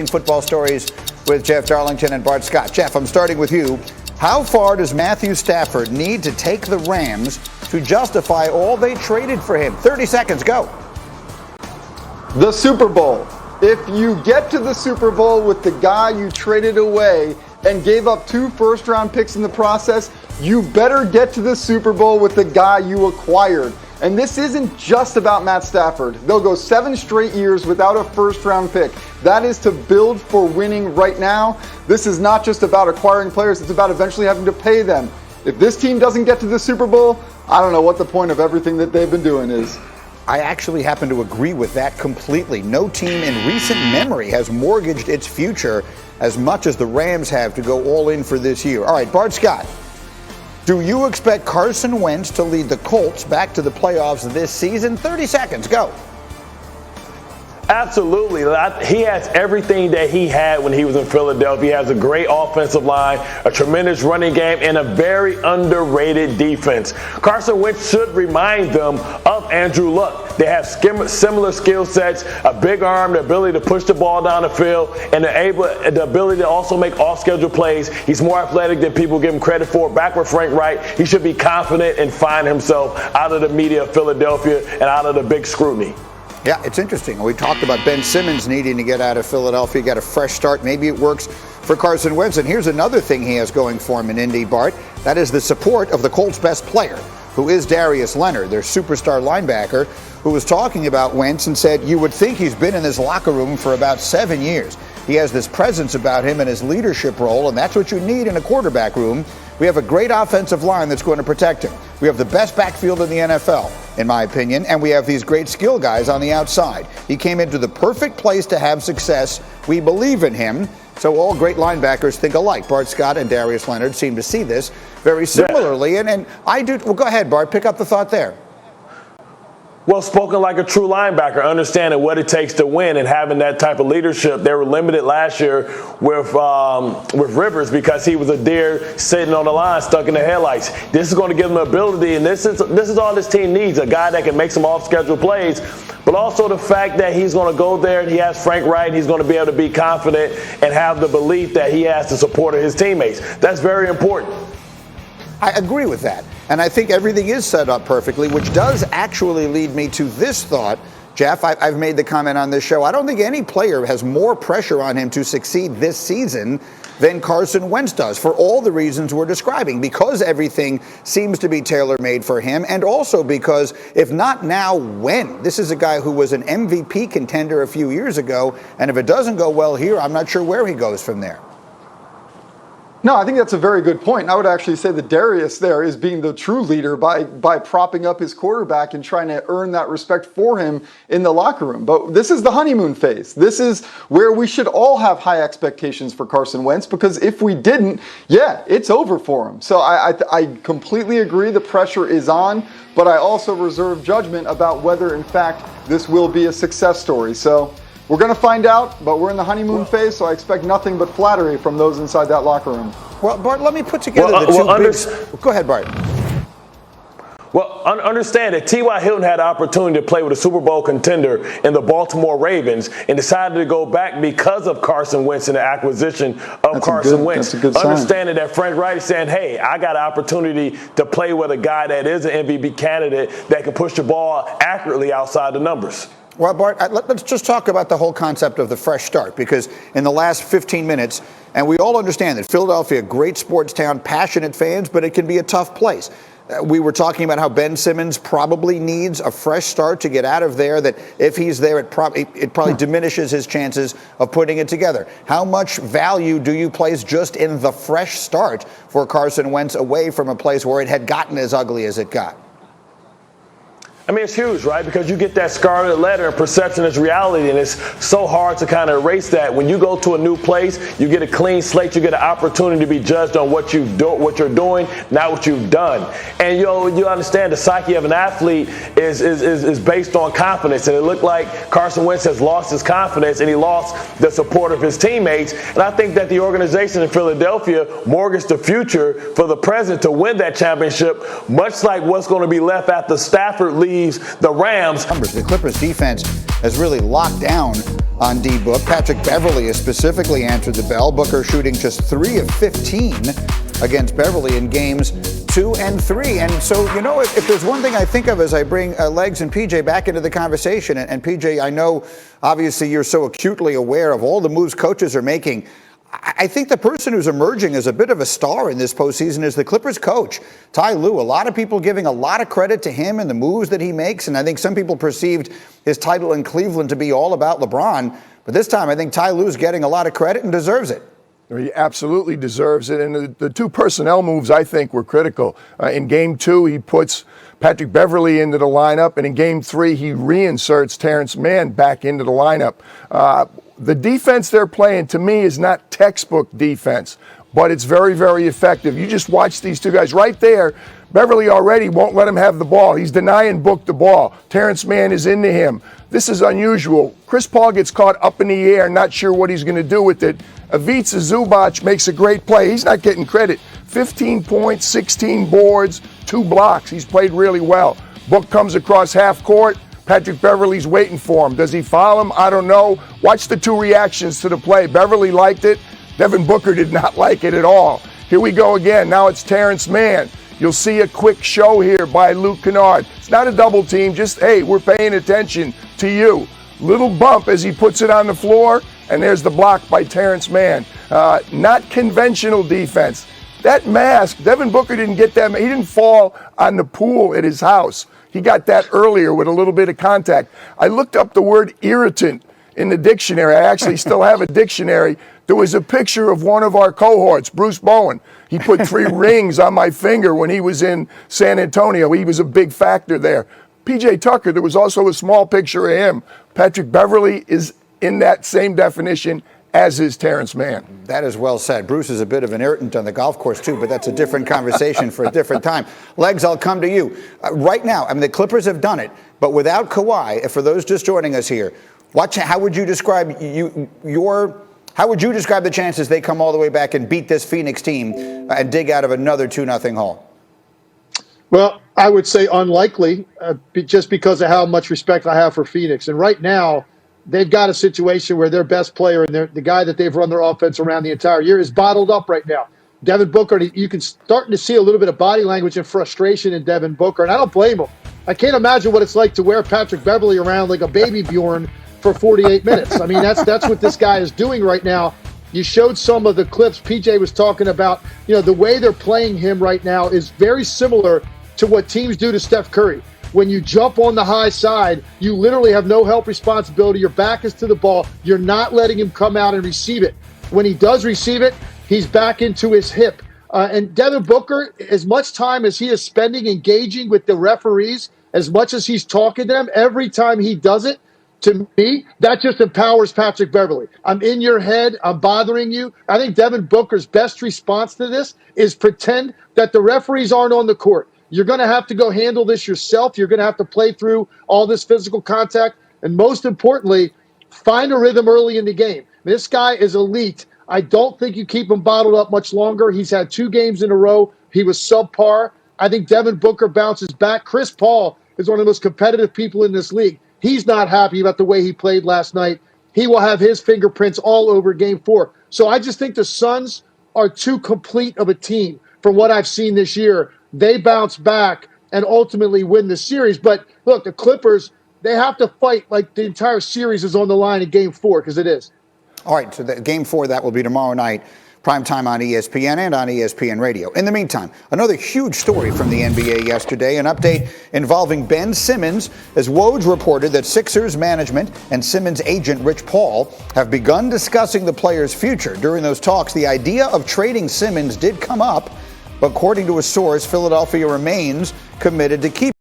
Football Stories with Jeff Darlington and Bart Scott. Jeff, I'm starting with you. How far does Matthew Stafford need to take the Rams to justify all they traded for him? 30 seconds, go. The Super Bowl. If you get to the Super Bowl with the guy you traded away and gave up 2 first-round picks in the process, you better get to the Super Bowl with the guy you acquired. And this isn't just about Matt Stafford. They'll go 7 straight years without a first-round pick. That is to build for winning right now. This is not just about acquiring players. It's about eventually having to pay them. If this team doesn't get to the Super Bowl, I don't know what the point of everything that they've been doing is. I actually happen to agree with that completely. No team in recent memory has mortgaged its future as much as the Rams have to go all in for this year. All right, Bart Scott. Do you expect Carson Wentz to lead the Colts back to the playoffs this season? 30 seconds, go. Absolutely. He has everything that he had when he was in Philadelphia. He has a great offensive line, a tremendous running game, and a very underrated defense. Carson Wentz should remind them of Andrew Luck. They have similar skill sets, a big arm, the ability to push the ball down the field, and the ability to also make off-schedule plays. He's more athletic than people give him credit for. Back with Frank Wright, he should be confident and find himself out of the media of Philadelphia and out of the big scrutiny. Yeah, it's interesting. We talked about Ben Simmons needing to get out of Philadelphia, get a fresh start. Maybe it works for Carson Wentz. And here's another thing he has going for him in Indy, Bart. That is the support of the Colts' best player, who is Darius Leonard, their superstar linebacker, who was talking about Wentz and said, you would think he's been in this locker room for about 7 years. He has this presence about him and his leadership role, and that's what you need in a quarterback room. We have a great offensive line that's going to protect him. We have the best backfield in the NFL, in my opinion, and we have these great skill guys on the outside. He came into the perfect place to have success. We believe in him. So all great linebackers think alike. Bart Scott and Darius Leonard seem to see this very similarly. And I do. Well, go ahead, Bart. Pick up the thought there. Well, spoken like a true linebacker, understanding what it takes to win and having that type of leadership. They were limited last year with Rivers because he was a deer sitting on the line, stuck in the headlights. This is going to give them ability, and this is all this team needs, a guy that can make some off-schedule plays, but also the fact that he's going to go there and he has Frank Wright, and he's going to be able to be confident and have the belief that he has the support of his teammates. That's very important. I agree with that. And I think everything is set up perfectly, which does actually lead me to this thought. Jeff, I've made the comment on this show. I don't think any player has more pressure on him to succeed this season than Carson Wentz does, for all the reasons we're describing, because everything seems to be tailor-made for him, and also because if not now, when? This is a guy who was an MVP contender a few years ago, and if it doesn't go well here, I'm not sure where he goes from there. No, I think that's a very good point. And I would actually say that Darius there is being the true leader by propping up his quarterback and trying to earn that respect for him in the locker room. But this is the honeymoon phase. This is where we should all have high expectations for Carson Wentz, because if we didn't, yeah, it's over for him. So I completely agree the pressure is on, but I also reserve judgment about whether, in fact, this will be a success story. So we're going to find out, but we're in the honeymoon phase, so I expect nothing but flattery from those inside that locker room. Well, Bart, let me put together the two big... Go ahead, Bart. Well, understand that T.Y. Hilton had the opportunity to play with a Super Bowl contender in the Baltimore Ravens and decided to go back because of Carson Wentz and the acquisition of Carson Wentz. Understanding that Frank Wright is saying, hey, I got an opportunity to play with a guy that is an MVP candidate that can push the ball accurately outside the numbers. Well, Bart, let's just talk about the whole concept of the fresh start, because in the last 15 minutes, and we all understand that Philadelphia, great sports town, passionate fans, but it can be a tough place. We were talking about how Ben Simmons probably needs a fresh start to get out of there, that if he's there, it probably diminishes his chances of putting it together. How much value do you place just in the fresh start for Carson Wentz away from a place where it had gotten as ugly as it got? I mean, it's huge, right? Because you get that scarlet letter and perception is reality, and it's so hard to kind of erase that. When you go to a new place, you get a clean slate, you get an opportunity to be judged on what you're doing, not what you've done. And you understand the psyche of an athlete is based on confidence, and it looked like Carson Wentz has lost his confidence, and he lost the support of his teammates. And I think that the organization in Philadelphia mortgaged the future for the present to win that championship, much like what's going to be left after Stafford leaves the Rams. The Clippers defense has really locked down on D-Book. Patrick Beverley has specifically answered the bell. Booker shooting just 3 of 15 against Beverley in games 2 and 3. And so, if there's one thing I think of as I bring Legs and PJ back into the conversation, and PJ, I know obviously you're so acutely aware of all the moves coaches are making. I think the person who's emerging as a bit of a star in this postseason is the Clippers coach, Ty Lue. A lot of people giving a lot of credit to him and the moves that he makes, and I think some people perceived his title in Cleveland to be all about LeBron. But this time, I think Ty Lue's getting a lot of credit and deserves it. He absolutely deserves it. And the two personnel moves, I think, were critical. In Game 2, he puts Patrick Beverley into the lineup, and in Game 3, he reinserts Terrence Mann back into the lineup. The defense they're playing, to me, is not textbook defense, but it's very, very effective. You just watch these two guys right there. Beverley already won't let him have the ball. He's denying Book the ball. Terrence Mann is into him. This is unusual. Chris Paul gets caught up in the air, not sure what he's going to do with it. Ivica Zubac makes a great play. He's not getting credit. 15 points, 16 boards, 2 blocks. He's played really well. Book comes across half court. Patrick Beverley's waiting for him. Does he foul him? I don't know. Watch the 2 reactions to the play. Beverley liked it. Devin Booker did not like it at all. Here we go again. Now it's Terrence Mann. You'll see a quick show here by Luke Kennard. It's not a double team, just, hey, we're paying attention to you. Little bump as he puts it on the floor, and there's the block by Terrence Mann. Not conventional defense. That mask, Devin Booker didn't get that. He didn't fall on the pool at his house. He got that earlier with a little bit of contact. I looked up the word irritant in the dictionary. I actually still have a dictionary. There was a picture of one of our cohorts, Bruce Bowen. He put 3 rings on my finger when he was in San Antonio. He was a big factor there. PJ Tucker, there was also a small picture of him. Patrick Beverley is in that same definition, as is Terrence Mann. That is well said. Bruce is a bit of an irritant on the golf course, too, but that's a different conversation for a different time. Legs, I'll come to you. Right now, I mean, the Clippers have done it, but without Kawhi, for those just joining us here, how would you describe how would you describe the chances they come all the way back and beat this Phoenix team and dig out of another 2-0 hole? Well, I would say unlikely, just because of how much respect I have for Phoenix. And right now, they've got a situation where their best player and the guy that they've run their offense around the entire year is bottled up right now. Devin Booker, you can starting to see a little bit of body language and frustration in Devin Booker, and I don't blame him. I can't imagine what it's like to wear Patrick Beverley around like a baby Bjorn for 48 minutes. I mean, that's what this guy is doing right now. You showed some of the clips PJ was talking about. The way they're playing him right now is very similar to what teams do to Steph Curry. When you jump on the high side, you literally have no help responsibility. Your back is to the ball. You're not letting him come out and receive it. When he does receive it, he's back into his hip. And Devin Booker, as much time as he is spending engaging with the referees, as much as he's talking to them, every time he does it, to me, that just empowers Patrick Beverley. I'm in your head. I'm bothering you. I think Devin Booker's best response to this is pretend that the referees aren't on the court. You're going to have to go handle this yourself. You're going to have to play through all this physical contact. And most importantly, find a rhythm early in the game. This guy is elite. I don't think you keep him bottled up much longer. He's had 2 games in a row. He was subpar. I think Devin Booker bounces back. Chris Paul is one of the most competitive people in this league. He's not happy about the way he played last night. He will have his fingerprints all over Game 4. So I just think the Suns are too complete of a team from what I've seen this year. They bounce back and ultimately win the series. But look, the Clippers, they have to fight like the entire series is on the line in Game 4, because it is. All right, so Game 4, that will be tomorrow night, prime time on ESPN and on ESPN Radio. In the meantime, another huge story from the NBA yesterday, an update involving Ben Simmons, as Woj reported that Sixers management and Simmons' agent Rich Paul have begun discussing the player's future. During those talks, the idea of trading Simmons did come up, but according to a source, Philadelphia remains committed to keeping